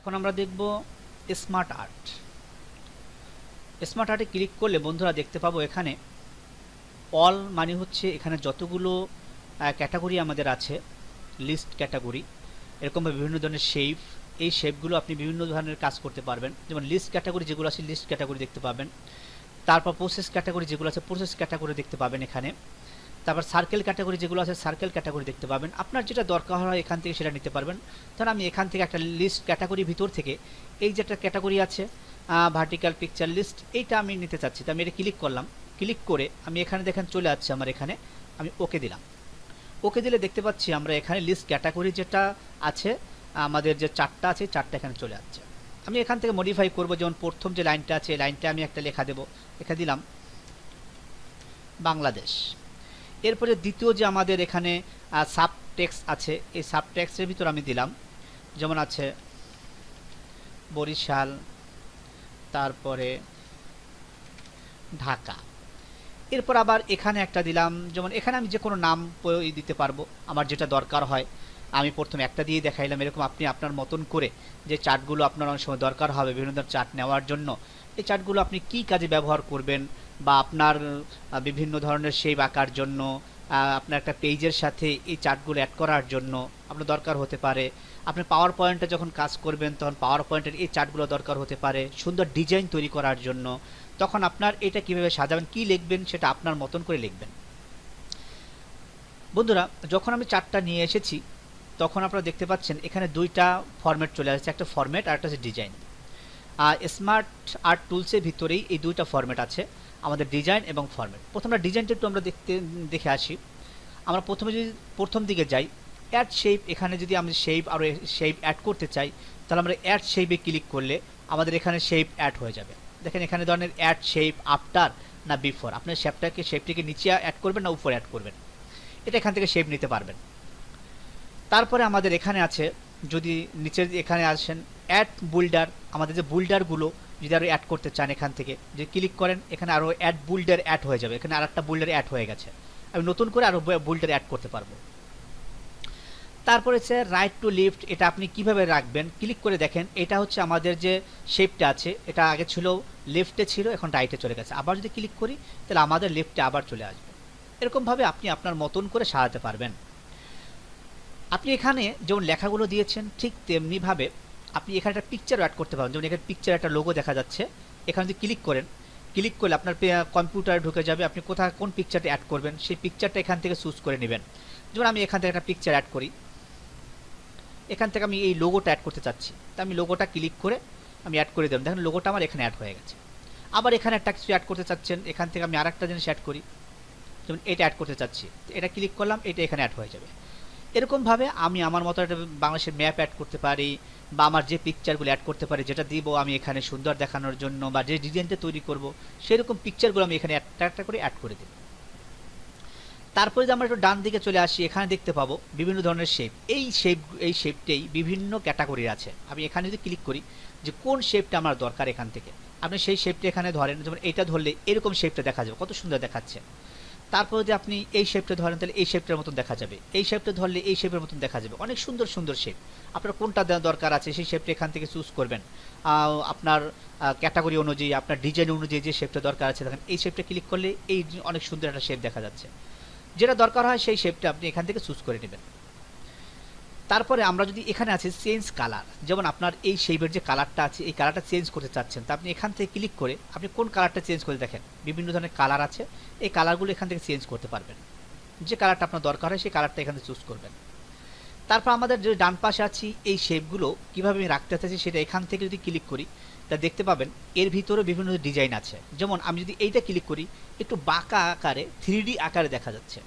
এখন আমরা দেখব স্মার্ট আর্ট। স্মার্ট আর্টে ক্লিক করলে বন্ধুরা দেখতে পাবো এখানে অল মানে হচ্ছে এখানে যতগুলো ক্যাটাগরি আমাদের আছে, লিস্ট ক্যাটাগরি, এরকমভাবে বিভিন্ন ধরনের শেপ, এই শেপগুলো আপনি বিভিন্ন ধরনের কাজ করতে পারবেন। যেমন লিস্ট ক্যাটাগরি যেগুলো আছে লিস্ট ক্যাটাগরি দেখতে পাবেন, তারপর প্রসেস ক্যাটাগরি যেগুলো আছে প্রসেস ক্যাটাগরি দেখতে পাবেন এখানে, তারপর সার্কেল ক্যাটাগরি যেগুলো আছে সার্কেল ক্যাটাগরি দেখতে পাবেন। আপনার যেটা দরকার হয় এখান থেকে সেটা নিতে পারবেন। ধরুন আমি এখান থেকে একটা লিস্ট ক্যাটাগরি ভিতর থেকে এই যে একটা ক্যাটাগরি আছে ভার্টিক্যাল পিকচার লিস্ট, এইটা আমি নিতে চাচ্ছি। তো আমি এটা ক্লিক করলাম, ক্লিক করে আমি এখানে দেখেন চলে আসছে আমার এখানে, আমি ওকে দিলাম। ওকে দিলে দেখতে পাচ্ছি আমরা এখানে লিস্ট ক্যাটাগরি যেটা আছে আমাদের যে চারটা আছে চারটা এখানে চলে আসছে। আমি এখান থেকে মডিফাই করব, যেমন প্রথম যে লাইনটা আছে এই লাইনটা আমি একটা লেখা দেবো, লেখা দিলাম বাংলাদেশ। এরপরে দ্বিতীয় যে আমাদের এখানে সাব টেক্সট আছে এই সাব টেক্সটের ভিতর আমি দিলাম যেমন আছে বরিশাল, তারপরে ঢাকা। এরপর আবার এখানে একটা দিলাম, যেমন এখানে আমি যে কোনো নাম দিতে পারবো আমার যেটা দরকার হয়। আমি প্রথমে একটা দিয়ে দেখাইলাম, এরকম আপনি আপনার মতন করে যে চার্টগুলো আপনার অনেক সময় দরকার হবে বিভিন্ন ধরনের চার্ট নেওয়ার জন্য, এই চার্টগুলো আপনি কি কাজে ব্যবহার করবেন বা আপনার বিভিন্ন ধরনের শেপ আঁকার জন্য, আপনার একটা পেজের সাথে এই চার্টগুলো অ্যাড করার জন্য আপনার দরকার হতে পারে। আপনি পাওয়ার পয়েন্টে যখন কাজ করবেন তখন পাওয়ার পয়েন্টের এই চার্টগুলো দরকার হতে পারে সুন্দর ডিজাইন তৈরি করার জন্য। তখন আপনার এটা কিভাবে সাজাবেন, কি লিখবেন সেটা আপনার মতন করে লিখবেন। বন্ধুরা যখন আমি চার্টটা নিয়ে এসেছি তখন আপনারা দেখতে পাচ্ছেন এখানে দুইটা ফরম্যাট চলে আসছে, একটা ফরম্যাট আর একটা হচ্ছে ডিজাইন। স্মার্ট আর্ট টুলসের ভিতরেই এই দুইটা ফরম্যাট আছে আমাদের, ডিজাইন এবং ফরম্যাট। প্রথমে ডিজাইনটা একটু আমরা দেখে আসি। আমরা প্রথমে যদি প্রথম দিকে যাই অ্যাড শেপ, এখানে যদি আমি শেপ আরও শেপ অ্যাড করতে চাই তাহলে আমরা অ্যাড শেপে ক্লিক করলে আমাদের এখানে শেপ অ্যাড হয়ে যাবে। দেখেন এখানে ধরনের অ্যাড শেপ আফটার না বিফোর, আপনার শেপটিকে নিচে অ্যাড করবেন না উপরে অ্যাড করবেন, এটা এখান থেকে শেপ নিতে পারবেন। তারপরে আমাদের এখানে আছে, যদি নিচের এখানে আসেন অ্যাড বুল্ডার, আমাদের যে বুল্ডারগুলো যদি আরও অ্যাড করতে চান এখান থেকে যদি ক্লিক করেন এখানে আরও অ্যাড বুল্ডার অ্যাড হয়ে যাবে। এখানে আর একটা বুল্ডার অ্যাড হয়ে গেছে, আমি নতুন করে আরও বুল্ডার অ্যাড করতে পারবো। তারপরে হচ্ছে রাইট টু লিফট, এটা আপনি কিভাবে রাখবেন ক্লিক করে দেখেন, এটা হচ্ছে আমাদের যে শেপটা আছে এটা আগে ছিল লেফটে ছিল এখন রাইটে চলে গেছে। আবার যদি ক্লিক করি তাহলে আমাদের লেফটে আবার চলে আসবে। এরকমভাবে আপনি আপনার মতন করে সাজাতে পারবেন। আপনি এখানে যেমন লেখাগুলো দিয়েছেন ঠিক তেমনিভাবে আপনি এখানে একটা পিকচার অ্যাড করতে পারেন। যেমন এখানে পিকচার একটা লোগো দেখা যাচ্ছে, এখানে যদি ক্লিক করেন, ক্লিক করলে আপনার কম্পিউটারে ঢুকে যাবে, আপনি কোথায় কোন পিকচারটা অ্যাড করবেন সেই পিকচারটা এখান থেকে চুজ করে নেবেন। যেমন আমি এখান থেকে একটা পিকচার অ্যাড করি, এখান থেকে আমি এই লোগোটা অ্যাড করতে চাচ্ছি, তা আমি লোগোটা ক্লিক করে আমি অ্যাড করে দিলাম। দেখেন লোগোটা আমার এখানে অ্যাড হয়ে গেছে। আবার এখানে একটা কিছু অ্যাড করতে চাচ্ছেন, এখান থেকে আমি আরেকটা জিনিস অ্যাড করি, যেমন এটা অ্যাড করতে চাচ্ছি, এটা ক্লিক করলাম, এটা এখানে অ্যাড হয়ে যাবে। এরকমভাবে আমি আমার মতো একটা বাংলাদেশের ম্যাপ অ্যাড করতে পারি বা আমার যে পিকচারগুলো অ্যাড করতে পারি যেটা দিব আমি এখানে সুন্দর দেখানোর জন্য বা যে ডিজাইনটা তৈরি করব সেরকম পিকচারগুলো আমি এখানে একটা একটা করে অ্যাড করে দেব। তারপরে যদি আমরা একটু ডান দিকে চলে আসি এখানে দেখতে পাবো বিভিন্ন ধরনের শেপ। এই শেপটাই বিভিন্ন ক্যাটাগরির আছে। আমি এখানে যদি ক্লিক করি যে কোন শেপটা আমার দরকার এখান থেকে আপনি সেই শেপটা এখানে ধরেন, যেমন এটা ধরলে এরকম শেপটা দেখা যাবে, কত সুন্দর দেখাচ্ছে। তারপর যদি আপনি এই শেপটা ধরেন তাহলে এই শেপটার মতন দেখা যাবে, এই শেপটা ধরলে এই শেপের মতন দেখা যাবে, অনেক সুন্দর সুন্দর শেপ। আপনার কোনটা দরকার আছে সেই শেপটা এখান থেকে চুজ করবেন। আপনার ক্যাটাগরি অনুযায়ী আপনার ডিজাইন অনুযায়ী যে শেপটা দরকার আছে দেখেন এই শেপটা ক্লিক করলে এই অনেক সুন্দর একটা শেপ দেখা যাচ্ছে। যেটা দরকার হয় সেই শেপটা আপনি এখান থেকে চুজ করে নেবেন। তারপরে আমরা যদি এখানে আছে চেঞ্জ কালার, যেমন আপনার এই শেপের যে কালারটা আছে এই কালারটা চেঞ্জ করতে চাচ্ছেন, তা আপনি এখান থেকে ক্লিক করে আপনি কোন কালারটা চেঞ্জ করে দেখেন বিভিন্ন ধরনের কালার আছে, এই কালারগুলো এখান থেকে চেঞ্জ করতে পারবেন। যে কালারটা আপনার দরকার হয় সেই কালারটা এখানে চুজ করবেন। তারপর আমাদের যে ডান পাশে আছি এই শেপগুলো কীভাবে আমি রাখতে চাচ্ছি সেটা এখান থেকে যদি ক্লিক করি তা দেখতে পাবেন এর ভিতরে বিভিন্ন ডিজাইন আছে। যেমন আমি যদি এইটা ক্লিক করি একটু বাঁকা আকারে 3D আকারে দেখা যাচ্ছে,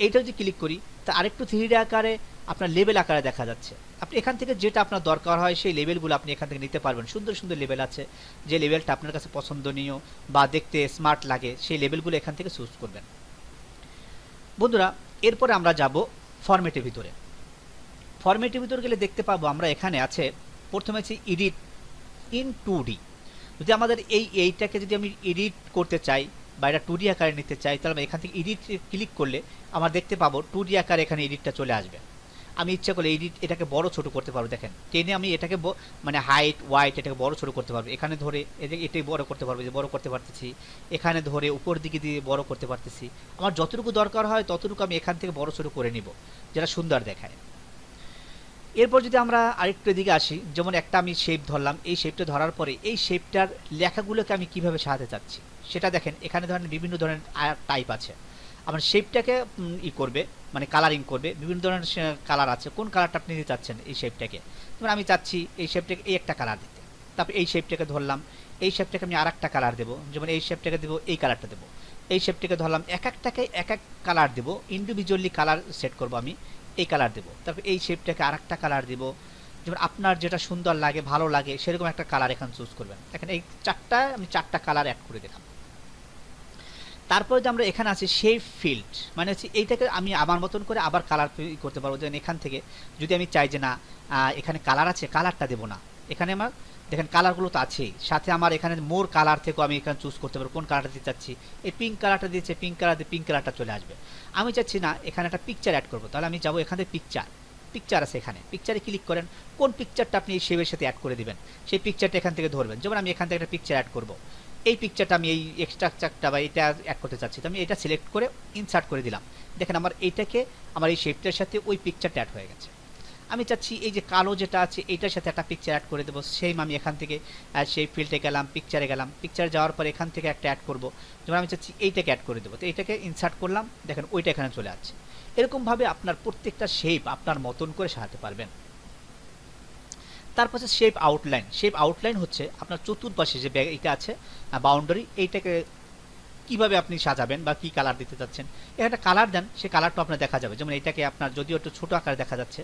এইটা যদি ক্লিক করি তা আরেকটু 3D আকারে আপনার লেবেল আকারে দেখা যাচ্ছে। আপনি এখান থেকে যেটা আপনার দরকার হয় সেই লেবেলগুলো আপনি এখান থেকে নিতে পারবেন। সুন্দর সুন্দর লেবেল আছে, যে লেবেলটা আপনার কাছে পছন্দনীয় বা দেখতে স্মার্ট লাগে সেই লেবেলগুলো এখান থেকে চুজ করবেন। বন্ধুরা এরপরে আমরা যাব ফরম্যাটের ভিতরে। ফরম্যাটের ভিতরে গেলে দেখতে পাবো আমরা এখানে আছে প্রথমে আছে এডিট ইন 2D। যদি আমাদের এইটাকে যদি আমি এডিট করতে চাই বা এটা 2D আকারে নিতে চাই তাহলে আমি এখান থেকে এডিট ক্লিক করলে আমার দেখতে পাবো 2D আকারে এখানে এডিটটা চলে আসবে। আমি ইচ্ছা করলে এটাকে বড় ছোট করতে পারবো। দেখেন টেনে আমি এটাকে মানে হাইট ওয়াইট এটাকে বড় ছোট করতে পারবো। এখানে ধরে এটাই বড় করতে পারবো, যে বড় করতে পারতেছি। এখানে ধরে উপর দিকে দিয়ে বড় করতে পারতেছি। আমার যতটুকু দরকার হয় ততটুকু আমি এখান থেকে বড় ছোট করে নিব, যেটা সুন্দর দেখায়। এরপর যদি আমরা আরেকটু এদিকে আসি, যেমন একটা আমি শেপ ধরলাম, এই শেপটা ধরার পরে এই শেপটার লেখাগুলোকে আমি কিভাবে সাজাতে চাচ্ছি সেটা দেখেন। এখানে ধরেন বিভিন্ন ধরনের টাইপ আছে। আমার শেপটাকে করবে, মানে কালারিং করবে, বিভিন্ন ধরনের কালার আছে। কোন কালারটা আপনি দিতে চাচ্ছেন এই শেপটাকে? যেমন আমি চাচ্ছি এই শেপটাকে এই একটা কালার দিতে, তারপর এই শেপটাকে ধরলাম, এই শেপটাকে আমি আর একটা কালার দেবো, যেমন এই শেপটাকে দেবো, এই কালারটা দেবো। এই শেপটাকে ধরলাম, এক একটাকে এক এক কালার দেবো, ইন্ডিভিজুয়ালি কালার সেট করবো আমি, এই কালার দেবো। তারপর এই শেপটাকে আর একটা কালার দেবো, যেমন আপনার যেটা সুন্দর লাগে ভালো লাগে সেরকম একটা কালার এখানে চুজ করবেন। দেখেন এই আমি চারটা কালার অ্যাড করে দিলাম। তারপরে যে আমরা এখানে আছি শেপ ফিল্ড, মানে হচ্ছে এইটাকে আমি আমার মতন করে আবার কালার করতে পারবো। যেমন এখান থেকে যদি আমি চাই যে না এখানে কালার আছে, কালারটা দেবো না, এখানে আমার দেখেন কালারগুলো তো আছেই, সাথে আমার এখানে মোর কালার থেকেও আমি এখানে চুজ করতে পারবো কোন কালারটা দিতে চাচ্ছি। এই পিঙ্ক কালারটা দিয়েছে, পিঙ্ক কালার দিয়ে পিঙ্ক কালারটা চলে আসবে। আমি চাচ্ছি না এখানে একটা পিকচার অ্যাড করবো, তাহলে আমি যাবো এখানে পিকচার আছে, এখানে পিকচারে ক্লিক করেন। কোন পিকচারটা আপনি এই শেপের সাথে অ্যাড করে দিবেন সেই পিকচারটা এখান থেকে ধরবেন। যেমন আমি এখান থেকে একটা পিকচার অ্যাড করবো, এই পিকচারটা আমি এই এক্সট্রাকচারটা বা এটা অ্যাড করতে চাচ্ছি, তো আমি এটা সিলেক্ট করে ইনসার্ট করে দিলাম। দেখেন আমার এইটাকে আমার এই শেপটার সাথে ওই পিকচারটা অ্যাড হয়ে গেছে। আমি চাচ্ছি এই যে কালো যেটা আছে এইটার সাথে একটা পিকচার অ্যাড করে দেবো, সেম আমি এখান থেকে সেই ফিল্ডে গেলাম, পিকচারে গেলাম, পিকচারে যাওয়ার পর এখান থেকে একটা অ্যাড করবো, যেমন আমি চাচ্ছি এইটাকে অ্যাড করে দেবো, তো এইটাকে ইনসার্ট করলাম, দেখেন ওইটা এখানে চলে আসছে। এরকমভাবে আপনার প্রত্যেকটা শেপ আপনার মতন করে সাজাতে পারবেন। তারপর শেপ আউটলাইন। শেপ আউটলাইন হচ্ছে আপনার চতুর্পাশে যে এটা আছে বাউন্ডারি, এইটাকে কিভাবে আপনি সাজাবেন বা কি কালার দিতে চাচ্ছেন। একটা কালার দেন, সে কালারটা আপনার দেখা যাবে। যেমন এটাকে আপনার যদিও একটু ছোটো আকারে দেখা যাচ্ছে,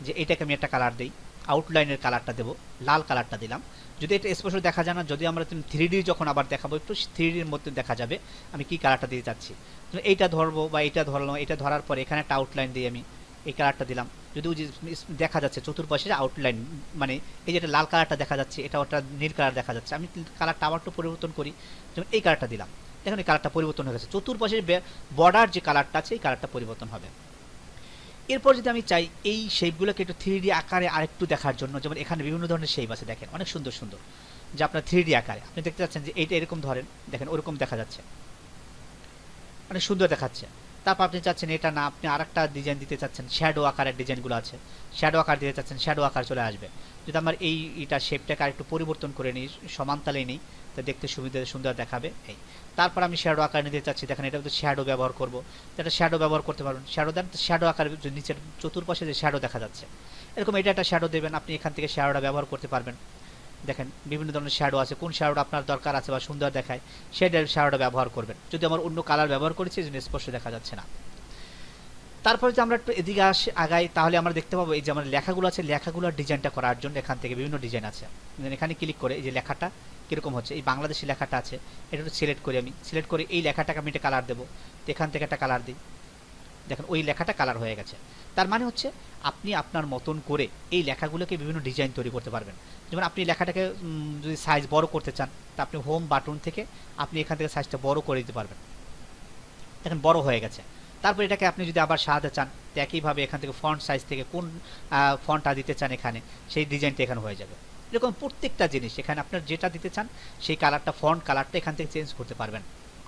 যে এটাকে আমি একটা কালার দিই, আউটলাইনের কালারটা দেবো, লাল কালারটা দিলাম। যদি এটা স্পষ্ট দেখা যায় না, যদি আমরা 3D যখন আবার দেখাবো একটু 3Dর মধ্যে দেখা যাবে আমি কি কালারটা দিতে চাচ্ছি। এইটা ধরবো বা এইটা ধরলাম, এটা ধরার পর এখানে একটা আউটলাইন দিয়ে আমি এই কালারটা দিলাম। যদি ওই যে দেখা যাচ্ছে চতুর্পাশে আউটলাইন, মানে এই যেটা লাল কালারটা দেখা যাচ্ছে এটা ওটা নীল কালার দেখা যাচ্ছে, আমি কালারটা আবার একটু পরিবর্তন করি, যেমন এই কালারটা দিলাম। দেখুন এই কালারটা পরিবর্তন হয়ে গেছে, চতুর্পাশের বর্ডার যে কালারটা আছে এই কালারটা পরিবর্তন হবে। এরপর যদি আমি চাই এই শেপগুলোকে একটু 3D আকারে আরেকটু দেখার জন্য, যেমন এখানে বিভিন্ন ধরনের শেপ আছে, দেখেন অনেক সুন্দর সুন্দর, যে আপনার 3D আকারে আপনি দেখতে পাচ্ছেন যে এইটা এরকম ধরেন, দেখেন ওরকম দেখা যাচ্ছে, অনেক সুন্দর দেখাচ্ছে। তারপর আপনি চাচ্ছেন এটা না, আপনি আরেকটা ডিজাইন দিতে চাচ্ছেন, শ্যাডো আকারের ডিজাইনগুলো আছে, শ্যাডো আকার দিতে চাচ্ছেন, শ্যাডো আকার চলে আসবে। যদি আমার এটা শেপটাকে আরেকটু পরিবর্তন করে নিই, সমানতালে নিই, তো দেখতে সুন্দর দেখাবে। এই তারপর আমি শ্যাডো আকার নিতে চাচ্ছি, দেখেন এটা তো শ্যাডো ব্যবহার করবো, এটা শ্যাডো ব্যবহার করতে পারবেন। শ্যাডো দেন, শ্যাডো আকার নিচের চতুর্পাশে যে শ্যাডো দেখা যাচ্ছে এরকম এটা একটা শ্যাডো দেবেন, আপনি এখান থেকে শ্যাডোটা ব্যবহার করতে পারবেন। দেখেন বিভিন্ন ধরনের শ্যাডো আছে, কোন শ্যাডোটা আপনার দরকার আছে বা সুন্দর দেখায় সেটার শ্যাডোটা ব্যবহার করবেন। যদি আমার অন্য কালার ব্যবহার করেছি এই জন্য স্পষ্ট দেখা যাচ্ছে না। তারপরে যদি আমরা একটু এদিকে আগাই, তাহলে আমরা দেখতে পাবো এই যে আমার লেখাগুলো আছে, লেখাগুলোর ডিজাইনটা করার জন্য এখান থেকে বিভিন্ন ডিজাইন আছে। এখানে ক্লিক করে এই যে লেখাটা কীরকম হচ্ছে, এই বাংলাদেশি লেখাটা আছে, এটা একটু সিলেক্ট করি, আমি সিলেক্ট করে এই লেখাটাকে আমি একটা কালার দেবো, তো এখান থেকে একটা কালার দিই, দেখেন ওই লেখাটা কালার হয়ে গেছে। তার মানে হচ্ছে আপনি আপনার মতন করে এই লেখাগুলোকে বিভিন্ন ডিজাইন তৈরি করতে পারবেন। যেমন আপনি লেখাটাকে যদি সাইজ বড় করতে চান, তা আপনি হোম বাটন থেকে আপনি এখান থেকে সাইজটা বড় করে দিতে পারবেন, দেখেন বড় হয়ে গেছে। তারপর এটাকে আপনি যদি আবার সাজাতে চান, তো একইভাবে এখান থেকে ফন্ট সাইজ থেকে কোন ফন্টটা দিতে চান এখানে সেই ডিজাইনটা এখানে হয়ে যাবে। এরকম প্রত্যেকটা জিনিস এখানে আপনার যেটা দিতে চান সেই কালারটা, ফন্ট কালারটা এখান থেকে চেঞ্জ করতে পারবেন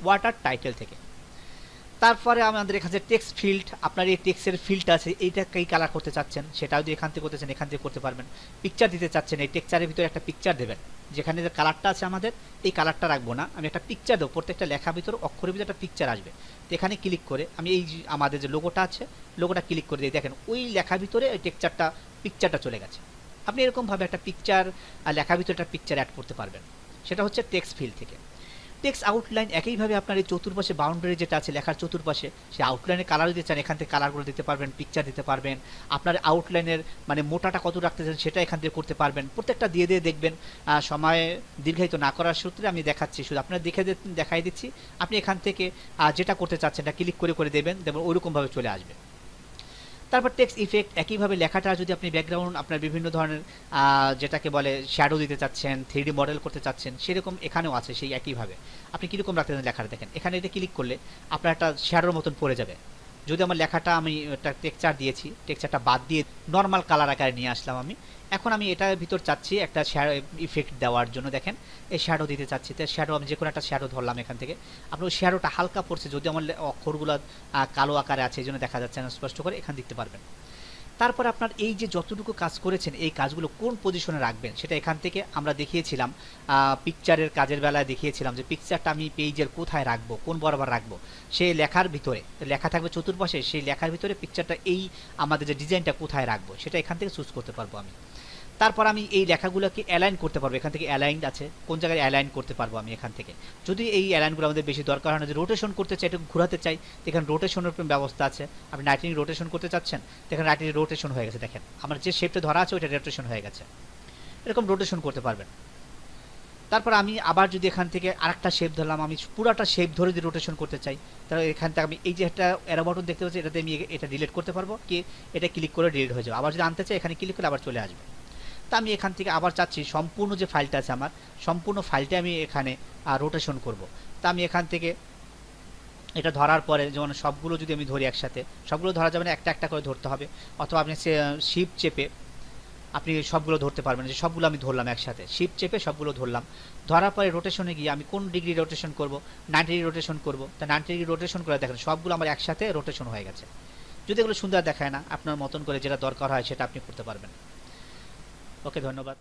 ওয়াটার টাইটেল থেকে। তারপরে আমাদের এখানে টেক্সট ফিল্ড, আপনার এই টেক্সটের ফিল্ড আছে, এইটা কী কালার করতে চাচ্ছেন সেটা যদি এখান থেকে করতে চান এখান থেকে করতে পারবেন। পিকচার দিতে চাচ্ছেন, এই টেক্সচারের ভিতরে একটা পিকচার দেবেন, যেখানে যে কালারটা আছে আমাদের এই কালারটা রাখবো না, আমি একটা পিকচার দেবো, প্রত্যেকটা লেখার ভিতরে অক্ষরের ভিতরে একটা পিকচার আসবে। তো এখানে ক্লিক করে আমি এই আমাদের যে লোগোটা আছে লোগোটা ক্লিক করে দিই, দেখেন ওই লেখার ভিতরে ওই পিকচারটা চলে গেছে। আপনি এরকমভাবে একটা পিকচার লেখার ভিতরে একটা পিকচার অ্যাড করতে পারবেন, সেটা হচ্ছে টেক্সট ফিল্ড থেকে। টেক্সট আউটলাইন একইভাবে আপনার এই চতুর্পাশে বাউন্ডারি যেটা আছে লেখার চতুর্পাশে সেই আউটলাইনের কালার দিতে চান এখান থেকে কালারগুলো দিতে পারবেন, পিকচার দিতে পারবেন, আপনার আউটলাইনের মানে মোটাটা কত রাখতে চান সেটা এখান থেকে করতে পারবেন। প্রত্যেকটা দিয়ে দেখবেন। সময় দীর্ঘায়িত না করার সূত্রে আমি দেখাচ্ছি, শুধু আপনার দেখাই দিচ্ছি। আপনি এখান থেকে যেটা করতে চাচ্ছেন এটা ক্লিক করে দেবেন, দেখবেন ওইরকমভাবে চলে আসবে। তারপর টেক্সট ইফেক্ট, একইভাবে লেখাটা যদি আপনি ব্যাকগ্রাউন্ড আপনার বিভিন্ন ধরনের যেটাকে বলে শ্যাডো দিতে চাচ্ছেন, 3D মডেল করতে চাচ্ছেন, সেরকম এখানেও আছে সেই একইভাবে। আপনি কীরকম রাখতে চান লেখাটা, দেখেন এখানে এটা ক্লিক করলে আপনার একটা শ্যাডোর মতন পড়ে যাবে, যদি আমার লেখাটা আমি একটা টেক্সচার দিয়েছি, টেক্সচারটা বাদ দিয়ে নর্মাল কালার আকারে নিয়ে আসলাম আমি। এখন আমি এটার ভিতর চাচ্ছি একটা শ্যাডো ইফেক্ট দেওয়ার জন্য, দেখেন এই শ্যাডো দিতে চাচ্ছি। তো শ্যাডো আমি যে কোনো একটা শ্যাডো ধরলাম এখান থেকে। আপনি ওই শ্যাডোটা হালকা পড়ছে, যদি আমার অক্ষরগুলো কালো আকারে আছে এই জন্য দেখা যাচ্ছে না স্পষ্ট করে, এখানে দেখতে পারবেন। তারপর আপনার এই যে যতটুকু কাজ করেছেন এই কাজগুলো কোন পজিশনে রাখবেন সেটা এখান থেকে আমরা দেখিয়েছিলাম। পিকচারের কাজের বেলায় দেখিয়েছিলাম যে পিকচারটা আমি পেজের কোথায় রাখবো, কোন বরাবর রাখবো। সেই লেখার ভিতরে লেখা থাকবে চতুর্পাশে, সেই লেখার ভিতরে পিকচারটা এই আমাদের যে ডিজাইনটা কোথায় রাখবো সেটা এখান থেকে চুজ করতে পারবো আমি। তারপর আমি এই লেখাগুলোকে অ্যালাইন করতে পারবো, এখান থেকে অ্যালাইন আছে কোন জায়গায় অ্যালাইন করতে পারবো আমি এখান থেকে। যদি এই অ্যালাইনগুলো আমাদের বেশি দরকার হয় না, যে রোটেশন করতে চাই, একটু ঘোরাতে চাই, এখানে রোটেশনের ব্যবস্থা আছে। আপনি 90 রোটেশন করতে চাচ্ছেন, দেখেন 90 রোটেশন হয়ে গেছে, দেখেন আমার যে শেপটা ধরা আছে ওইটা রোটেশন হয়ে গেছে। এরকম রোটেশন করতে পারবেন। তারপর আমি আবার যদি এখান থেকে আরেকটা শেপ ধরলাম, আমি পুরাটা শেপ ধরে যদি রোটেশন করতে চাই, তাহলে এখান থেকে আমি এই যে একটা অ্যারো বাটন দেখতে পাচ্ছি, এটাতে আমি এটা ডিলিট করতে পারবো, কি এটা ক্লিক করে ডিলিট হয়ে যাবে। আবার যদি আনতে চাই এখানে ক্লিক করে আবার চলে আসবে। তা আমি এখান থেকে আবার চাচ্ছি সম্পূর্ণ যে ফাইলটা আছে আমার, সম্পূর্ণ ফাইলটা আমি এখানে রোটেশন করব। তা আমি এখান থেকে এটা ধরার পরে যেমন সবগুলো যদি আমি ধরি একসাথে, সবগুলো ধরা যাবে না, একটা একটা করে ধরতে হবে। অথবা আপনি শিপ চেপে আপনি সবগুলো ধরতে পারবেন, যে সবগুলো আমি ধরলাম একসাথে, শিপ চেপে সবগুলো ধরলাম। ধরার পরে রোটেশনে গিয়ে আমি কোন ডিগ্রি রোটেশন করব, 90 ডিগ্রি রোটেশন করব। তা 90 ডিগ্রি রোটেশন করে দেখেন সবগুলো আমার একসাথে রোটেশন হয়ে গেছে। যদি এগুলো সুন্দর দেখায় না, আপনার মতন করে যেটা দরকার হয় সেটা আপনি করতে পারবেন। ওকে, ধন্যবাদ।